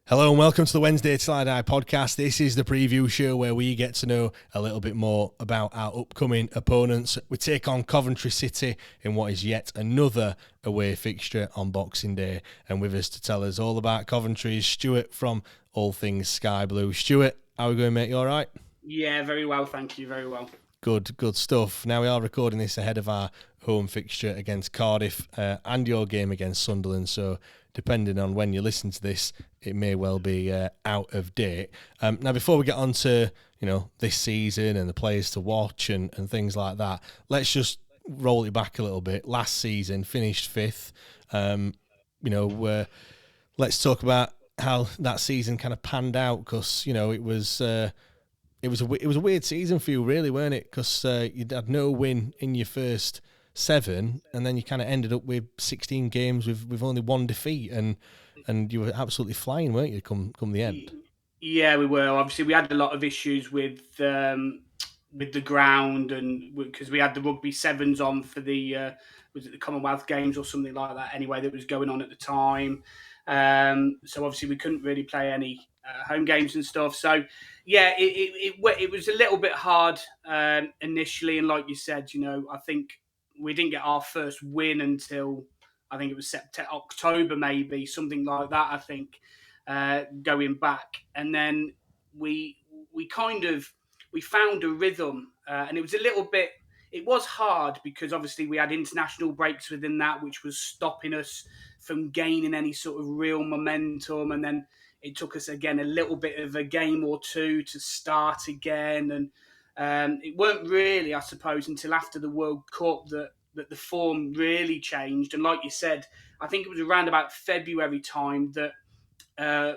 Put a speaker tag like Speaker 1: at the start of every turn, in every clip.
Speaker 1: Hello and welcome to the WTID podcast. This is the preview show where we get to know a little bit more about our upcoming opponents. We take on Coventry City in what is yet another away fixture on Boxing Day. And with us to tell us all about Coventry is Stuart from All Things Sky Blue. Stuart, how are we going, mate? You all right?
Speaker 2: Yeah, very well, thank you, very well.
Speaker 1: Good stuff. Now we are recording this ahead of our home fixture against Cardiff and your game against Sunderland, so depending on when you listen to this, it may well be out of date. Now, before we get on to this season and the players to watch and things like that, let's just roll it back a little bit. Last season, finished fifth. Let's talk about how that season kind of panned out, because it was a weird season for you, really, weren't it? Because you had no win in your first 7, and then you kind of ended up with 16 games with only 1 defeat, and you were absolutely flying, weren't you? Come the end.
Speaker 2: Yeah, we were. Obviously, we had a lot of issues with the ground, and because we had the rugby sevens on for the was it the Commonwealth Games or something like that? Anyway, that was going on at the time. So obviously, we couldn't really play any home games and stuff. So yeah, it was a little bit hard initially, and like you said, I think we didn't get our first win until I think it was October, maybe something like that. I think going back, and then we found a rhythm, and it was a little bit. It was hard because obviously we had international breaks within that, which was stopping us from gaining any sort of real momentum, and then it took us again a little bit of a game or two to start again, and it weren't really, I suppose, until after the World Cup that the form really changed. And like you said, I think it was around about February time that I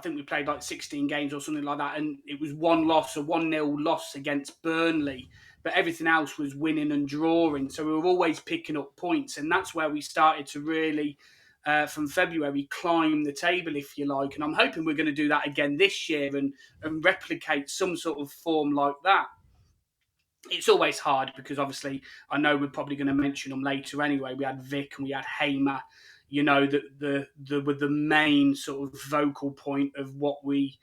Speaker 2: think we played like 16 games or something like that, and it was 1-0 loss against Burnley, but everything else was winning and drawing. So we were always picking up points, and that's where we started to really, from February, climb the table, if you like. And I'm hoping we're going to do that again this year and replicate some sort of form like that. It's always hard because obviously I know we're probably going to mention them later anyway. We had Vic and we had Hamer, that were the main sort of vocal point of what we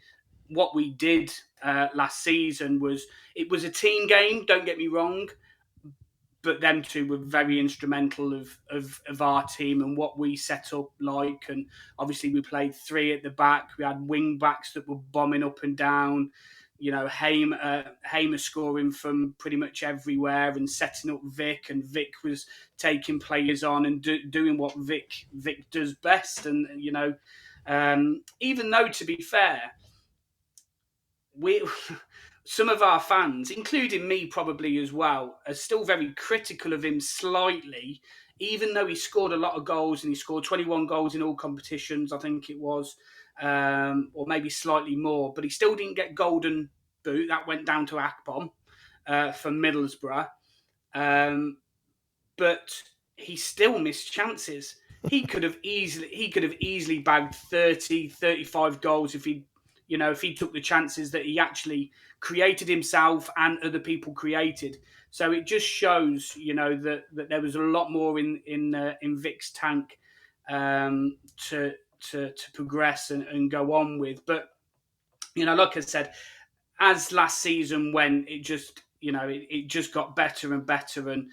Speaker 2: did last season. It was a team game, don't get me wrong, but them two were very instrumental of our team and what we set up like. And obviously we played 3 at the back. We had wing backs that were bombing up and down. Hamer scoring from pretty much everywhere and setting up Vic, and Vic was taking players on and doing what Vic does best. And even though, to be fair, some of our fans, including me probably as well, are still very critical of him slightly, even though he scored a lot of goals, and he scored 21 goals in all competitions, I think it was, or maybe slightly more, but he still didn't get golden boot. That went down to Akpom for Middlesbrough. But he still missed chances. He could have easily bagged 30, 35 goals if he took the chances that he actually created himself and other people created. So it just shows, that there was a lot more in Vic's tank to progress and go on with. But like I said, as last season went, it just got better and better. And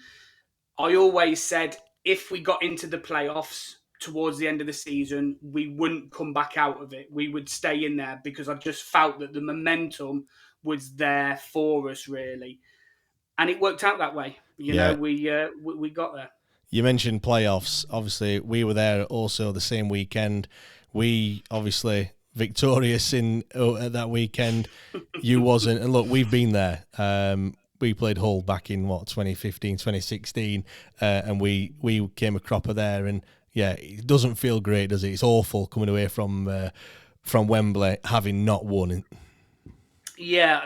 Speaker 2: I always said if we got into the playoffs towards the end of the season, we wouldn't come back out of it. We would stay in there because I just felt that the momentum was there for us, really. And it worked out that way. We got there.
Speaker 1: You mentioned playoffs. Obviously, we were there also the same weekend. We obviously victorious in that weekend. You wasn't. And look, we've been there. We played Hull back in 2015, 2016, and we came a cropper there. And yeah, it doesn't feel great, does it? It's awful coming away from Wembley having not won.
Speaker 2: Yeah,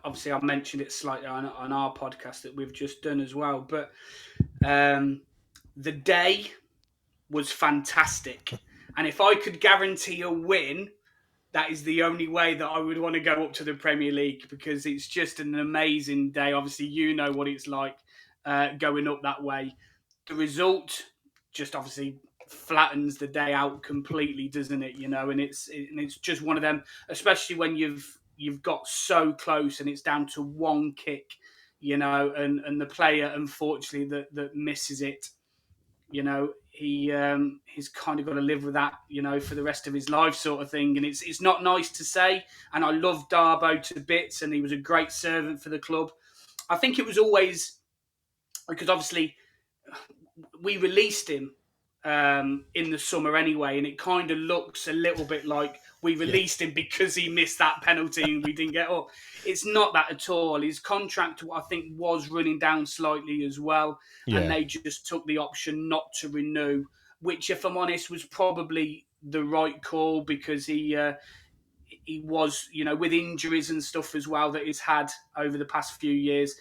Speaker 2: obviously I mentioned it slightly on our podcast that we've just done as well. But the day was fantastic, and if I could guarantee a win, that is the only way that I would want to go up to the Premier League, because it's just an amazing day. Obviously, you know what it's like going up that way. The result, just obviously flattens the day out completely, doesn't it? And it's just one of them, especially when you've got so close and it's down to one kick, and the player unfortunately that misses it, he's kind of got to live with that, for the rest of his life, sort of thing. And it's not nice to say. And I love Darbo to bits, and he was a great servant for the club. I think it was always because obviously we released him in the summer anyway, and it kind of looks a little bit like we released him because he missed that penalty and we didn't get up. It's not that at all. His contract, I think, was running down slightly as well, and they just took the option not to renew, which, if I'm honest, was probably the right call, because he was, with injuries and stuff as well that he's had over the past few years,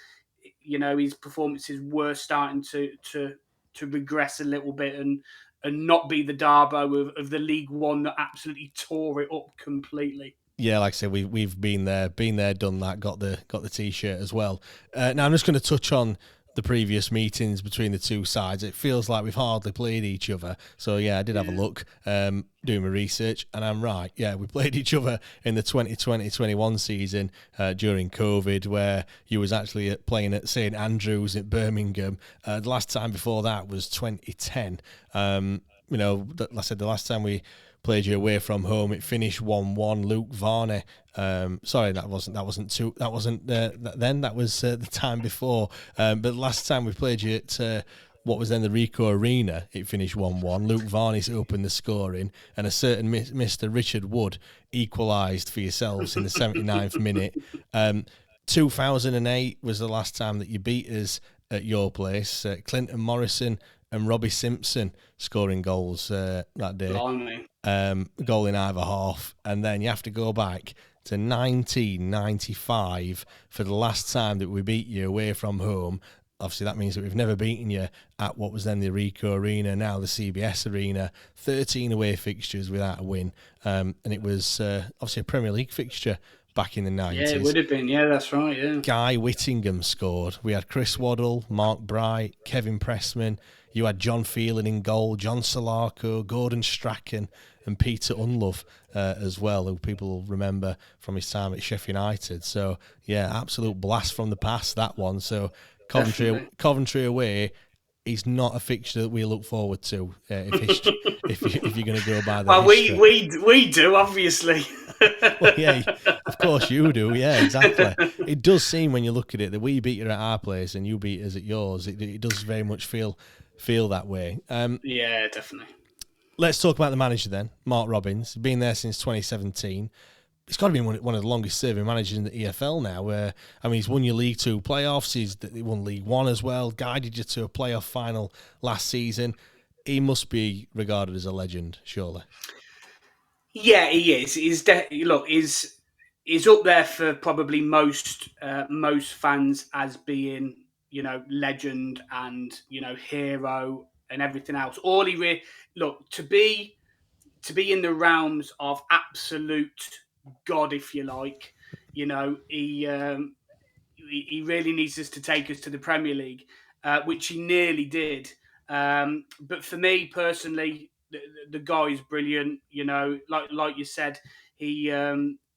Speaker 2: his performances were starting to regress a little bit and not be the Darbo of the League One that absolutely tore it up completely.
Speaker 1: Yeah, like I said, we've been there, done that, got the T-shirt as well. Now I'm just going to touch on the previous meetings between the two sides. It feels like we've hardly played each other. So yeah, I did have a look, doing my research, and I'm right. Yeah, we played each other in the 2020-21 season during COVID, where you was actually playing at St Andrews at Birmingham. The last time before that was 2010. Like I said, the last time we played you away from home, it finished 1-1. Luke Varney. Sorry, that wasn't then. That was the time before. But the last time we played you at what was then the Ricoh Arena, it finished 1-1. Luke Varney's opened the scoring, and a certain Mr. Richard Wood equalised for yourselves in the 79th minute. 2008 was the last time that you beat us at your place. Clinton Morrison and Robbie Simpson scoring goals that day. Goal in either half. And then you have to go back to 1995 for the last time that we beat you away from home. Obviously, that means that we've never beaten you at what was then the Ricoh Arena, now the CBS Arena. 13 away fixtures without a win. And it was obviously a Premier League fixture back in the 90s.
Speaker 2: Yeah, it would have been. Yeah, that's right, yeah.
Speaker 1: Guy Whittingham scored. We had Chris Waddle, Mark Bright, Kevin Pressman. You had John Phelan in goal, John Solarco, Gordon Strachan, and Peter Unlove as well, who people will remember from his time at Sheffield United. So, yeah, absolute blast from the past, that one. So, Coventry away is not a fixture that we look forward to if you're going to go by the history.
Speaker 2: we do, obviously.
Speaker 1: Well, yeah, of course you do. Yeah, exactly. It does seem when you look at it that we beat you at our place and you beat us at yours. It does very much feel that way.
Speaker 2: Yeah, definitely.
Speaker 1: Let's talk about the manager then, Mark Robins. Been there since 2017. He's got to be one of the longest serving managers in the EFL now. He's won your League Two playoffs. He won League One as well. Guided you to a playoff final last season. He must be regarded as a legend, surely.
Speaker 2: Yeah, he is. He's up there for probably most fans as being, legend and, hero and everything else. All he to be in the realms of absolute God, if you like, he really needs us to take us to the Premier League, which he nearly did. But for me personally, the guy is brilliant. Like you said, he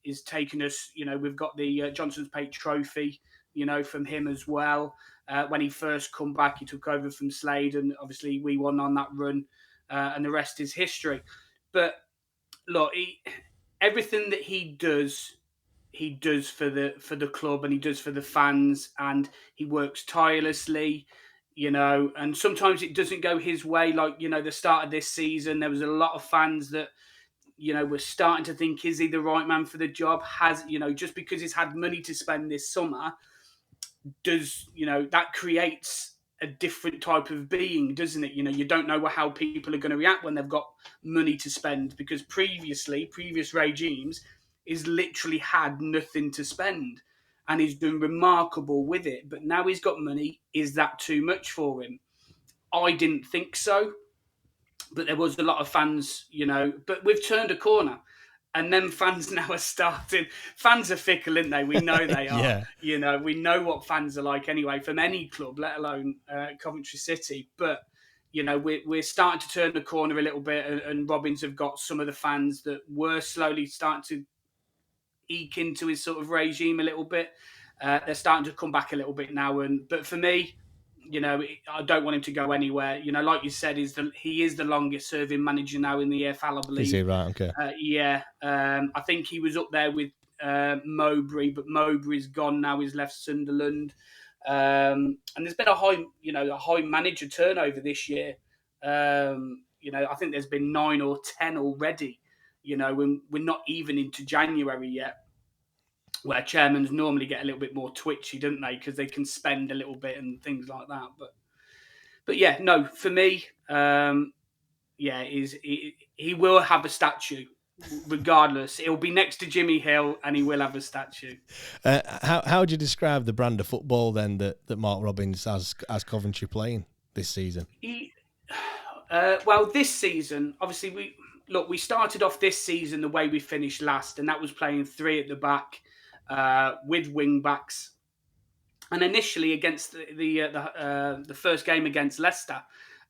Speaker 2: is taking us. We've got the Johnson's Pate Trophy, from him as well. When he first come back, he took over from Slade, and obviously we won on that run, and the rest is history. But look, everything that he does for the club, and he does for the fans, and he works tirelessly. And sometimes it doesn't go his way. Like, the start of this season, there was a lot of fans that, were starting to think, is he the right man for the job? Just because he's had money to spend this summer, that creates a different type of being, doesn't it? You don't know how people are going to react when they've got money to spend, because previous regimes, he's literally had nothing to spend. And he's been remarkable with it. But now he's got money. Is that too much for him? I didn't think so. But there was a lot of fans, But we've turned a corner. And then fans now are starting. Fans are fickle, aren't they? We know they are. We know what fans are like anyway, from any club, let alone Coventry City. But, we're starting to turn the corner a little bit, and Robins have got some of the fans that were slowly starting to eke into his sort of regime a little bit. They're starting to come back a little bit now, but for me, I don't want him to go anywhere. Like you said, he is the longest serving manager now in the EFL, I believe.
Speaker 1: Is he right? Okay.
Speaker 2: Yeah, I think he was up there with Mowbray, but Mowbray's gone now. He's left Sunderland, and there's been a high manager turnover this year. I think there's been 9 or 10 already. When we're not even into January yet, where chairmans normally get a little bit more twitchy, don't they? Because they can spend a little bit and things like that. But yeah, no, for me, he will have a statue. Regardless, it'll be next to Jimmy Hill, and he will have a statue.
Speaker 1: How would you describe the brand of football then that Mark Robins has Coventry playing this season?
Speaker 2: Well, this season, obviously, we started off this season the way we finished last, and that was playing 3 at the back with wing backs. And initially, against the first game against Leicester,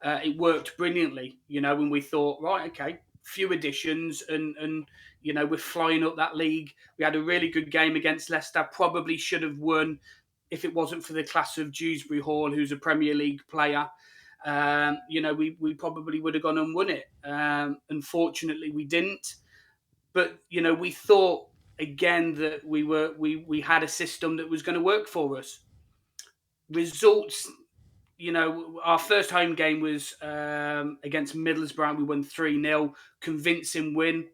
Speaker 2: it worked brilliantly. When we thought, right, okay, few additions, and we're flying up that league. We had a really good game against Leicester. Probably should have won if it wasn't for the class of Dewsbury Hall, who's a Premier League player. We probably would have gone and won it. Unfortunately, we didn't. But we thought again that we had a system that was going to work for us. Results, our first home game was against Middlesbrough. We won 3-0, convincing win.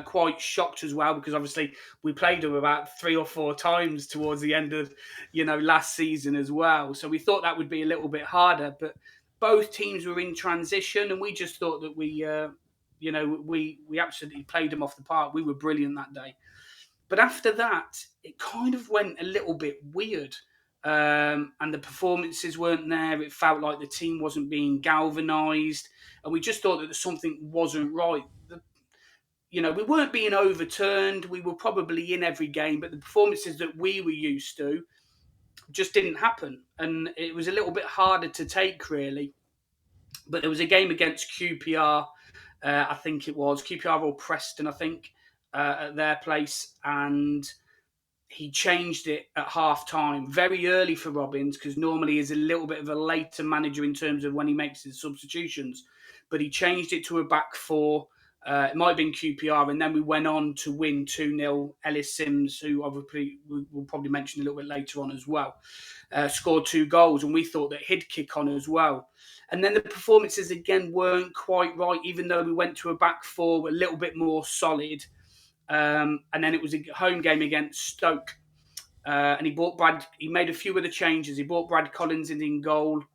Speaker 2: Quite shocked as well, because obviously we played them about 3 or 4 times towards the end of last season as well. So we thought that would be a little bit harder, but both teams were in transition, and we just thought that we absolutely played them off the park. We were brilliant that day. But after that, it kind of went a little bit weird. And the performances weren't there. It felt like the team wasn't being galvanised. And we just thought that something wasn't right. We weren't being overturned. We were probably in every game. But the performances that we were used to just didn't happen. And it was a little bit harder to take, really. But there was a game against QPR, I think it was. QPR or Preston, I think, at their place. And he changed it at half-time, very early for Robins, because normally he's a little bit of a later manager in terms of when he makes his substitutions. But he changed it to a back 4. It might have been QPR, and then we went on to win 2-0. Ellis Sims, who obviously we'll probably mention a little bit later on as well, scored 2 goals, and we thought that he'd kick on as well. And then the performances again weren't quite right, even though we went to a back 4, a little bit more solid. And then it was a home game against Stoke. And he made a few of the changes. He brought Brad Collins in goal.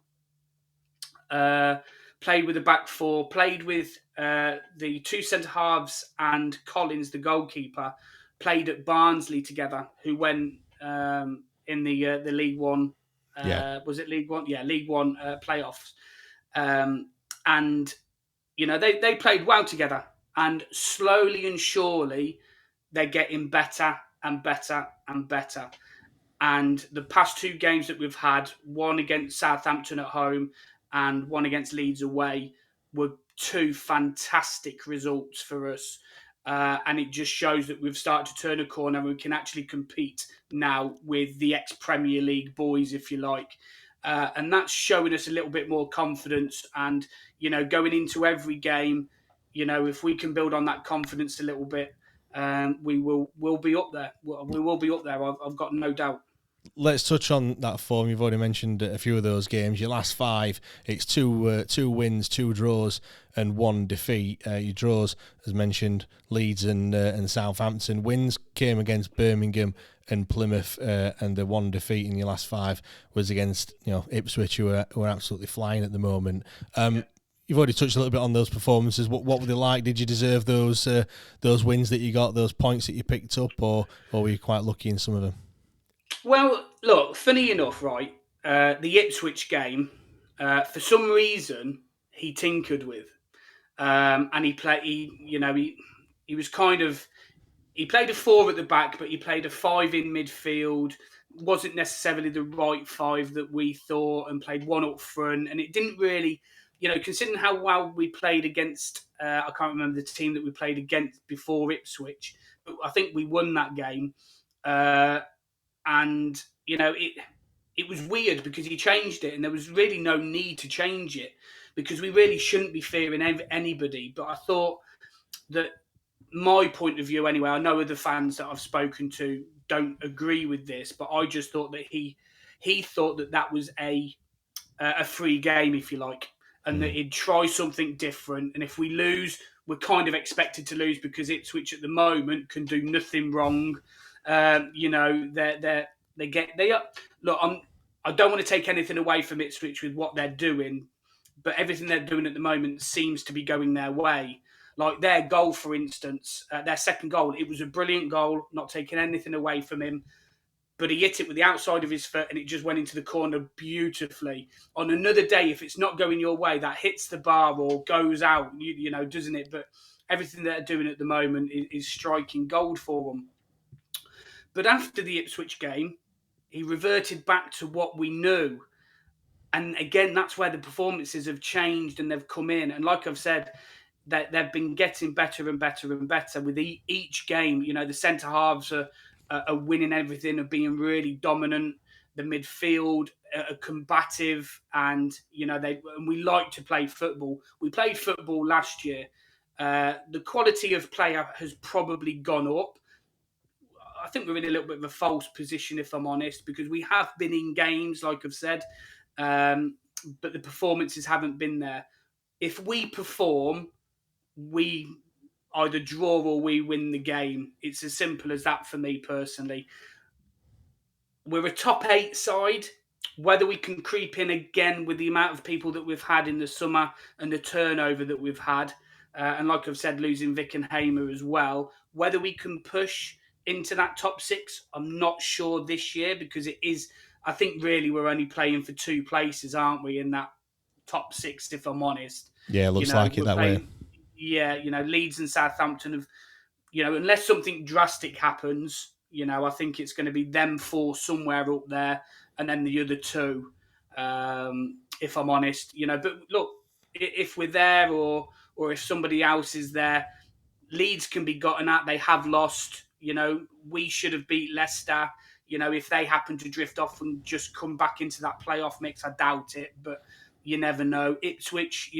Speaker 2: Played with the back 4, played with the 2 centre-halves and Collins, the goalkeeper, played at Barnsley together, who went in the League One. Was it League One? Yeah, League One playoffs. And, they played well together. And slowly and surely, they're getting better and better and better. And the past 2 games that we've had, one against Southampton at home and one against Leeds away, were 2 fantastic results for us. And it just shows that we've started to turn a corner and we can actually compete now with the ex-Premier League boys, if you like. And that's showing us a little bit more confidence. And, going into every game, if we can build on that confidence a little bit, we'll be up there. We will be up there. I've got no doubt.
Speaker 1: Let's touch on that form. You've already mentioned a few of those games. Your last 5, it's 2 wins, 2 draws, and 1 defeat. Your draws, as mentioned, Leeds and Southampton. Wins came against Birmingham and Plymouth, and the 1 defeat in your last 5 was against Ipswich, who are absolutely flying at the moment. You've already touched a little bit on those performances. What were they like? Did you deserve those wins that you got, those points that you picked up, or were you quite lucky in some of them?
Speaker 2: Well, look, funny enough, right? The Ipswich game, for some reason, he tinkered with, and he played. He was kind of. He played a 4 at the back, but he played a 5 in midfield. Wasn't necessarily the right 5 that we thought, and played 1 up front, and it didn't really considering how well we played against, I can't remember the team that we played against before Ipswich, but I think we won that game. And it was weird because he changed it, and there was really no need to change it because we really shouldn't be fearing anybody. But I thought that my point of view, anyway, I know other fans that I've spoken to don't agree with this, but I just thought that he thought that was a free game, if you like, and that he'd try something different. And if we lose, we're kind of expected to lose because Ipswich at the moment can do nothing wrong. They are. Look, I don't want to take anything away from Ipswich with what they're doing, but everything they're doing at the moment seems to be going their way. Like their goal, for instance, their second goal, it was a brilliant goal, not taking anything away from him, but he hit it with the outside of his foot and it just went into the corner beautifully. On another day, if it's not going your way, that hits the bar or goes out, doesn't it? But everything they're doing at the moment is striking gold for them. But after the Ipswich game, he reverted back to what we knew. And again, that's where the performances have changed and they've come in. And like I've said, that they've been getting better and better and better with each game. The centre halves are winning everything, are being really dominant. The midfield are combative, and and we like to play football. We played football last year. The quality of play has probably gone up. I think we're in a little bit of a false position, if I'm honest, because we have been in games, like I've said, but the performances haven't been there. If we perform, we either draw or we win the game. It's as simple as that for me personally. We're a top 8 side. Whether we can creep in again with the amount of people that we've had in the summer and the turnover that we've had, and like I've said, losing Vic and Hamer as well, whether we can push into that top 6, I'm not sure this year because it is, I think really we're only playing for 2 places, aren't we, in that top 6, if I'm honest.
Speaker 1: Yeah, it looks like it that way.
Speaker 2: Yeah, Leeds and Southampton have, unless something drastic happens, I think it's going to be them 4 somewhere up there and then the other 2, if I'm honest. But look, if we're there or if somebody else is there, Leeds can be gotten at. They have lost. We should have beat Leicester. If they happen to drift off and just come back into that playoff mix, I doubt it. But you never know. Ipswich,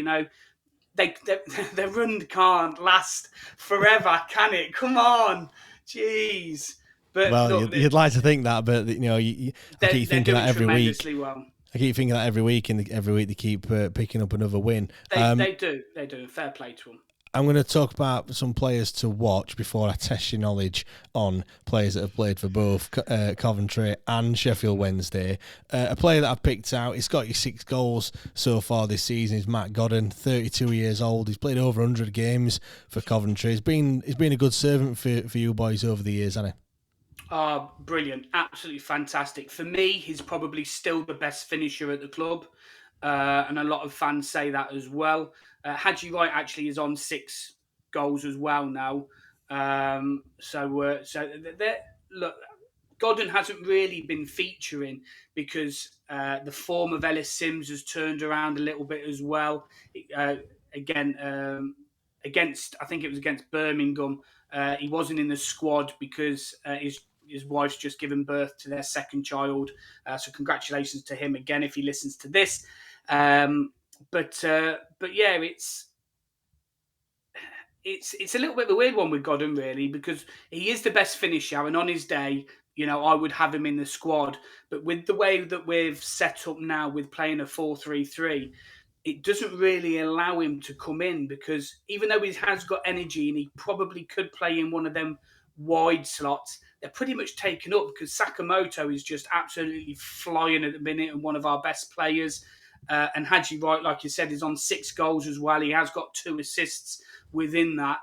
Speaker 2: their run can't last forever, can it? Come on, jeez. But
Speaker 1: well,
Speaker 2: look,
Speaker 1: you'd like to think that, but I keep thinking that every week.
Speaker 2: Well.
Speaker 1: I keep thinking that every week, and every week they keep picking up another win.
Speaker 2: They do. Fair play to them.
Speaker 1: I'm going to talk about some players to watch before I test your knowledge on players that have played for both Coventry and Sheffield Wednesday. A player that I've picked out, he's got 6 goals so far this season, is Matt Gagen, 32 years old. He's played over 100 games for Coventry. He's been a good servant for you boys over the years, hasn't he?
Speaker 2: Oh, brilliant. Absolutely fantastic. For me, he's probably still the best finisher at the club. And a lot of fans say that as well. Haji Wright actually is on 6 goals as well now. Look, Gagen hasn't really been featuring because the form of Ellis Sims has turned around a little bit as well. Against, I think it was against Birmingham, he wasn't in the squad because his wife's just given birth to their second child. So congratulations to him again if he listens to this. But yeah, it's a little bit of a weird one with Gagen really because he is the best finisher, and on his day, I would have him in the squad. But with the way that we've set up now with playing a 4-3-3, it doesn't really allow him to come in because even though he has got energy and he probably could play in one of them wide slots, they're pretty much taken up because Sakamoto is just absolutely flying at the minute and one of our best players. And Haji Wright, like you said, is on 6 goals as well. He has got 2 assists within that.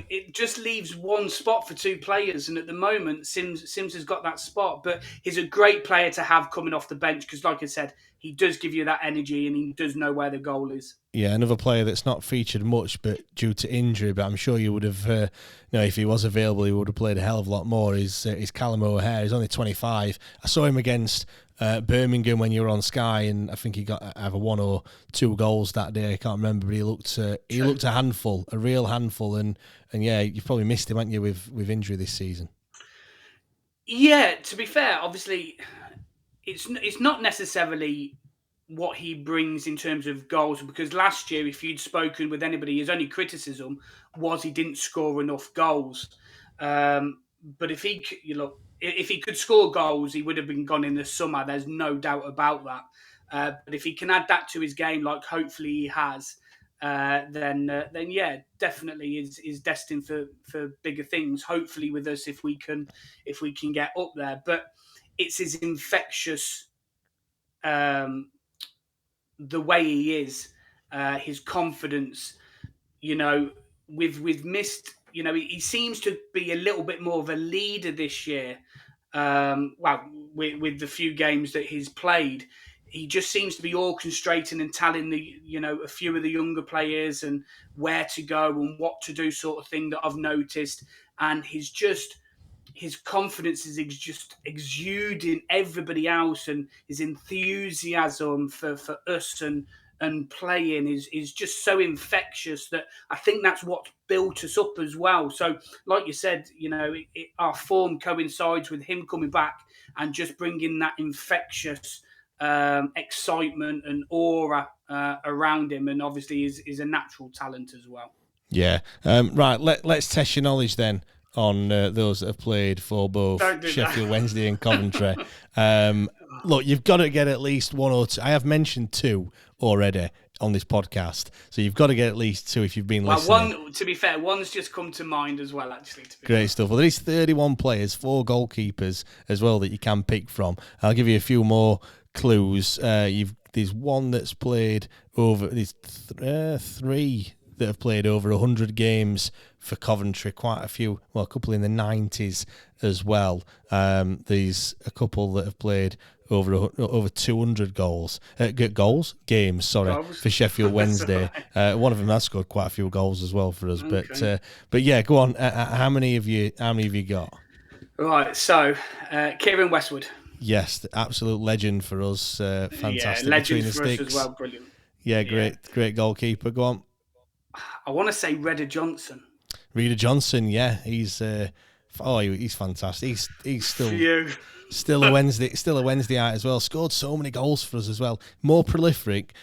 Speaker 2: It just leaves one spot for 2 players. And at the moment, Sims has got that spot. But he's a great player to have coming off the bench because, like I said, he does give you that energy, and he does know where the goal is.
Speaker 1: Yeah, another player that's not featured much, but due to injury. But I'm sure you would have, if he was available, he would have played a hell of a lot more. Is Callum O'Hare? He's only 25. I saw him against Birmingham when you were on Sky, and I think he got either 1 or 2 goals that day. I can't remember, but he looked a handful, a real handful. And yeah, you've probably missed him, haven't you, with injury this season?
Speaker 2: Yeah, to be fair, obviously, it's not necessarily what he brings in terms of goals, because last year, if you'd spoken with anybody, his only criticism was he didn't score enough goals. But if he could score goals, he would have been gone in the summer. There's no doubt about that. But if he can add that to his game, like hopefully he has, then yeah, definitely is destined for bigger things. Hopefully with us, if we can get up there. But it's his infectious. The way he is, his confidence, we've missed, he seems to be a little bit more of a leader this year. With the few games that he's played, he just seems to be orchestrating and telling a few of the younger players and where to go and what to do, sort of thing that I've noticed. And his confidence is just exuding everybody else, and his enthusiasm for us and playing is just so infectious that I think that's what built us up as well. So, like you said, our form coincides with him coming back and just bringing that infectious excitement and aura around him, and obviously is a natural talent as well.
Speaker 1: Yeah. Right. Let's test your knowledge then on those that have played for both Sheffield Wednesday and Coventry. Look, you've got to get at least 1 or 2. I have mentioned 2 already on this podcast, so you've got to get at least 2 if you've been listening.
Speaker 2: One, to be fair, one's just come to mind as well, actually.
Speaker 1: Great stuff. Well, there is 31 players, 4 goalkeepers as well that you can pick from. I'll give you a few more clues. There's one that's played over. There's 3 that have played over 100 games for Coventry, quite a few, a couple in the 90s as well. There's a couple that have played over 200 games, for Sheffield Wednesday. Right. One of them has scored quite a few goals as well for us. Okay. But yeah, go on. How many have you got?
Speaker 2: Right, so Kieran Westwood.
Speaker 1: Yes, the absolute legend for us. Fantastic.
Speaker 2: Yeah, legend for us as well. Brilliant.
Speaker 1: Yeah, great goalkeeper. Go on.
Speaker 2: I want to say Reda Johnson.
Speaker 1: Reda Johnson, yeah, he's fantastic. He's still a Wednesdayite as well. Scored so many goals for us as well. More prolific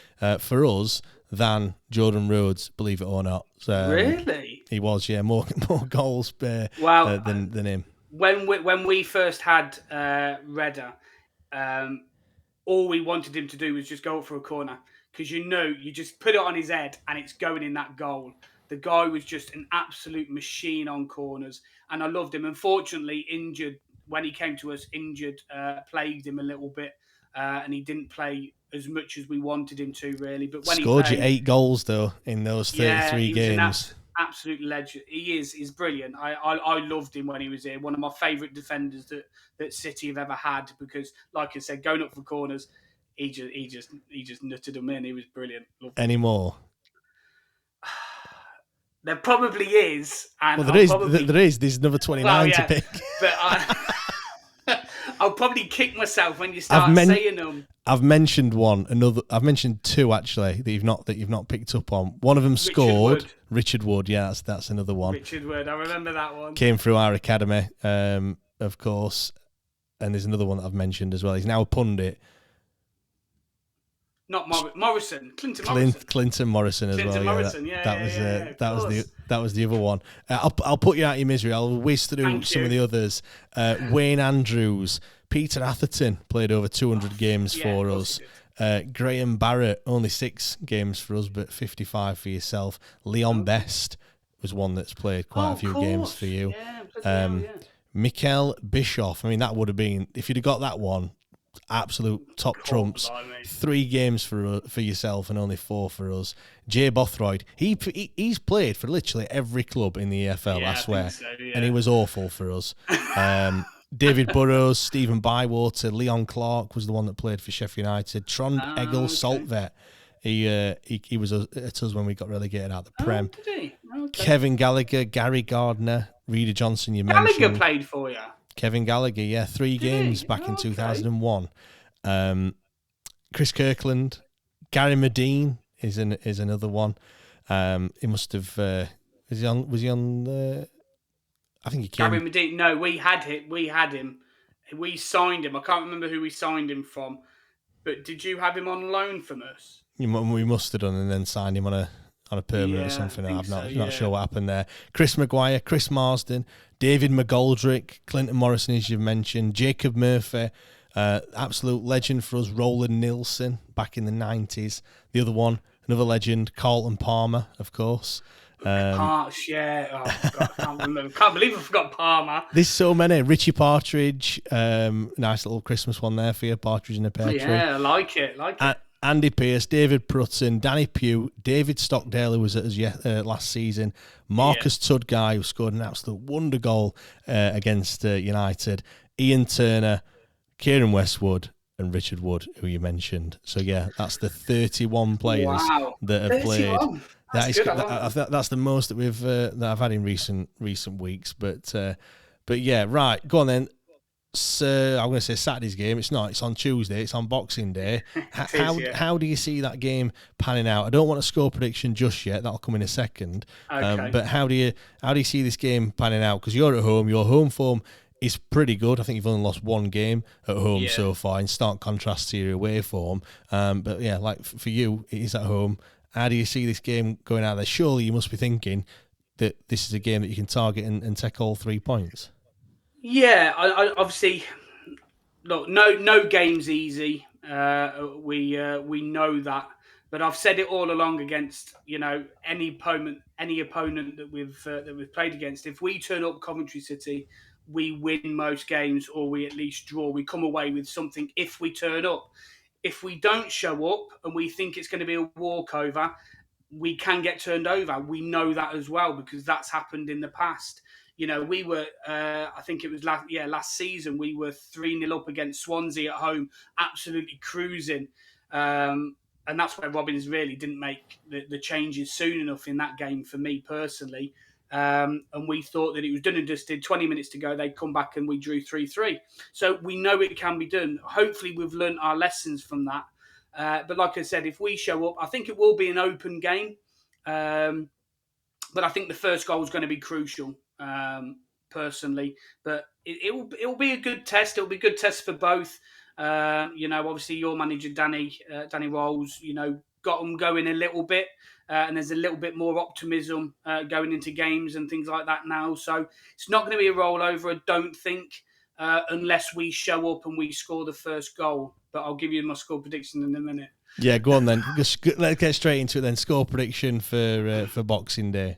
Speaker 1: for us than Jordan Rhodes, believe it or not.
Speaker 2: Really?
Speaker 1: He was, yeah, more goals than him.
Speaker 2: When we first had Reda, all we wanted him to do was just go up for a corner, because you just put it on his head and it's going in that goal. The guy was just an absolute machine on corners, and I loved him. Unfortunately, injured when he came to us, plagued him a little bit, and he didn't play as much as we wanted him to, really. But when
Speaker 1: scored
Speaker 2: he played,
Speaker 1: you 8 goals though in those 33 games.
Speaker 2: Absolute legend. He's brilliant. I loved him when he was here. One of my favourite defenders that City have ever had, because, like I said, going up for corners, he just nutted them in. He was brilliant.
Speaker 1: Any more?
Speaker 2: There probably is, and
Speaker 1: there is. There's another 29 to pick.
Speaker 2: But I'll probably kick myself when you start saying them.
Speaker 1: I've mentioned one. I've mentioned 2 actually that you've not picked up on. One of them scored. Richard Wood. Yeah, that's another one.
Speaker 2: Richard Wood. I remember that one.
Speaker 1: Came through our academy, of course. And there's another one that I've mentioned as well. He's now a pundit.
Speaker 2: Not Morrison. Clinton
Speaker 1: Morrison as well.
Speaker 2: Morrison,
Speaker 1: that was the other one. I'll put you out of your misery. I'll whiz through some of the others. Wayne Andrews, Peter Atherton played over 200 games for us. Graham Barrett, only 6 games for us, but 55 for yourself. Leon Best was one that's played quite a few games for you. Mikel Bischoff. I mean, that would have been, if you'd have got that one, absolute top trumps. 3 games for yourself and only 4 for us. Jay Bothroyd, he's played for literally every club in the EFL, I swear, and he was awful for us. David Burrows, Stephen Bywater, Leon Clark was the one that played for Sheffield United. Trond Egil
Speaker 2: Okay.
Speaker 1: Saltvet. He was at us when we got relegated out of the Prem.
Speaker 2: Did he? Okay.
Speaker 1: Kevin Gallagher, Gary Gardner, Reader Johnson, you
Speaker 2: Gallagher
Speaker 1: mentioned.
Speaker 2: played for you.
Speaker 1: Kevin Gallagher, yeah, 3 games back in 2001. Chris Kirkland, Gary Medine is another one. He must have was he on I think he came.
Speaker 2: Gary Medine. No, we had him. We signed him. I can't remember who we signed him from. But did you have him on loan from us?
Speaker 1: We must have done, and then signed him on a permanent or something. I'm not sure what happened there. Chris Maguire, Chris Marsden, David McGoldrick, Clinton Morrison, as you've mentioned, Jacob Murphy, absolute legend for us, Roland Nilsson back in the 90s. The other one, another legend, Carlton Palmer, of course.
Speaker 2: Yeah. Oh, God, I can't remember. Can't believe I forgot Palmer.
Speaker 1: There's so many. Richie Partridge, nice little Christmas one there for you, Partridge in a Pear Tree.
Speaker 2: Yeah, I like it.
Speaker 1: Andy Pearce, David Prutton, Danny Pugh, David Stockdale, who was at us last season, Marcus Tudguy, who scored an absolute wonder goal against United, Ian Turner, Kieran Westwood, and Richard Wood, who you mentioned. So, yeah, that's the 31 players that have 31. Played. That's the most that we've that I've had in recent weeks. But yeah, right. Go on then. So I'm going to say Saturday's game. It's not. It's on Tuesday. It's on Boxing Day. How do you see that game panning out? I don't want a score prediction just yet. That'll come in a second.
Speaker 2: Okay.
Speaker 1: But how do you see this game panning out? Because you're at home. Your home form is pretty good. I think you've only lost 1 game at home so far, in stark contrast to your away form. But yeah, like for you, it is at home. How do you see this game going out there? Surely you must be thinking that this is a game that you can target and take all 3 points.
Speaker 2: Yeah, I obviously, look, no game's easy. We know that, but I've said it all along against any opponent that we've played against. If we turn up Coventry City, we win most games, or we at least draw. We come away with something if we turn up. If we don't show up and we think it's going to be a walkover, we can get turned over. We know that as well, because that's happened in the past. We were, I think it was last season, we were 3-0 up against Swansea at home, absolutely cruising. And that's where Robbins really didn't make the changes soon enough in that game for me personally. And we thought that it was done and dusted. 20 minutes to go, they'd come back and we drew 3-3. So we know it can be done. Hopefully we've learnt our lessons from that. But like I said, if we show up, I think it will be an open game. But I think the first goal is going to be crucial, personally. But it'll be a good test. It'll be a good test for both. Obviously your manager Danny Rolls, got them going a little bit, and there's a little bit more optimism going into games and things like that now. So it's not going to be a rollover, I don't think, unless we show up and we score the first goal. But I'll give you my score prediction in a minute.
Speaker 1: Yeah, go on then. Let's get straight into it then. Score prediction for Boxing Day.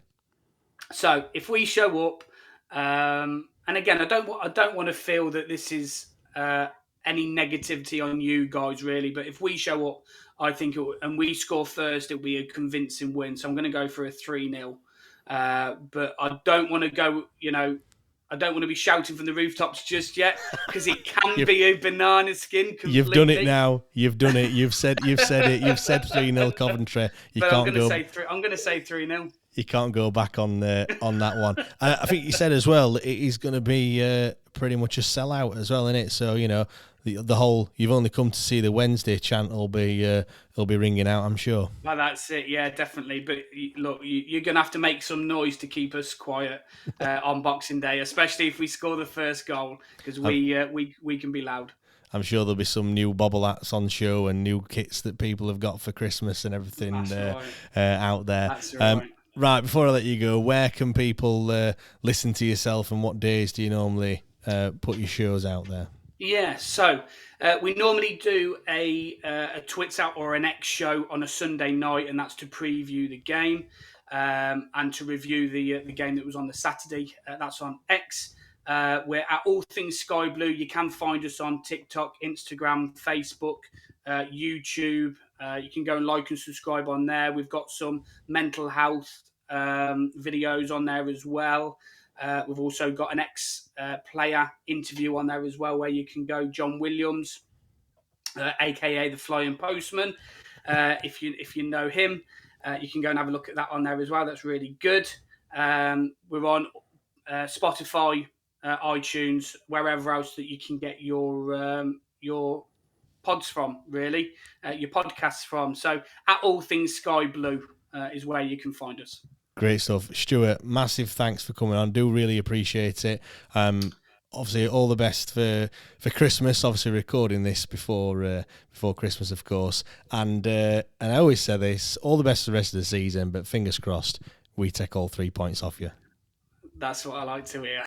Speaker 2: So if we show up, and again, I don't want to feel that this is any negativity on you guys really, but if we show up, I think and we score first, it'll be a convincing win. So I'm going to go for a 3-0. But I don't want to go, I don't want to be shouting from the rooftops just yet, because it can be a banana skin completely.
Speaker 1: You've done it now. You've done it. You've said it. You've said 3-0 Coventry. I'm going
Speaker 2: to say 3-0.
Speaker 1: You can't go back on that one. I think you said as well it is going to be pretty much a sellout as well, isn't it? So the whole "you've only come to see the Wednesday" chant will be ringing out, I'm sure.
Speaker 2: Well, that's it, yeah, definitely. But look, you're going to have to make some noise to keep us quiet on Boxing Day, especially if we score the first goal, because we can be loud. I'm
Speaker 1: sure there'll be some new bobble hats on show and new kits that people have got for Christmas and everything out there.
Speaker 2: That's right.
Speaker 1: Right, before I let you go, where can people listen to yourself, and what days do you normally put your shows out there?
Speaker 2: Yeah, so we normally do a Twits Out or an X show on a Sunday night, and that's to preview the game and to review the game that was on the Saturday. That's on X. We're at All Things Sky Blue. You can find us on TikTok, Instagram, Facebook, YouTube. You can go and like and subscribe on there. We've got some mental health videos on there as well. We've also got an ex-player interview on there as well, where you can go. John Williams, aka the Flying Postman. If you know him, you can go and have a look at that on there as well. That's really good. We're on Spotify, iTunes, wherever else that you can get your pods from, really, your podcasts from. So at All Things Sky Blue is where you can find us.
Speaker 1: Great stuff. Stuart, massive thanks for coming on. Do really appreciate it. Obviously, all the best for Christmas. Obviously, recording this before Christmas, of course. And I always say this: all the best for the rest of the season. But fingers crossed, we take all 3 points off you.
Speaker 2: That's what I like to hear.